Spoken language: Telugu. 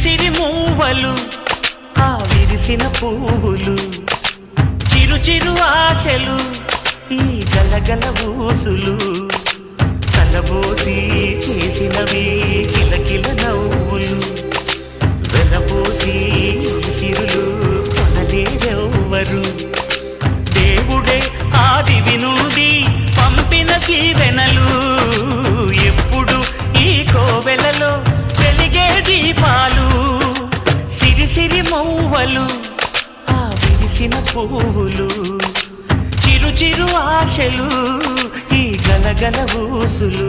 సిరి మూవలు ఆ విరిసిన పువ్వులు చిరు చిరు ఆశలు ఈ గలగల ఊసులు కలబోసి చేసినవి కిలకిల నవ్వులు వెలబోసి సిరులు కొనలేరెవ్వరు దేవుడే ఆదివి నుండి పంపిన దీవెనలు ఎప్పుడు ఈ కోవెలలో వెలిగే దీపాలు సిరి సిరి మౌవలు ఆ విరిసిన పువ్వులు చిరు చిరు ఆశలు ఈ గలగల ఊసులు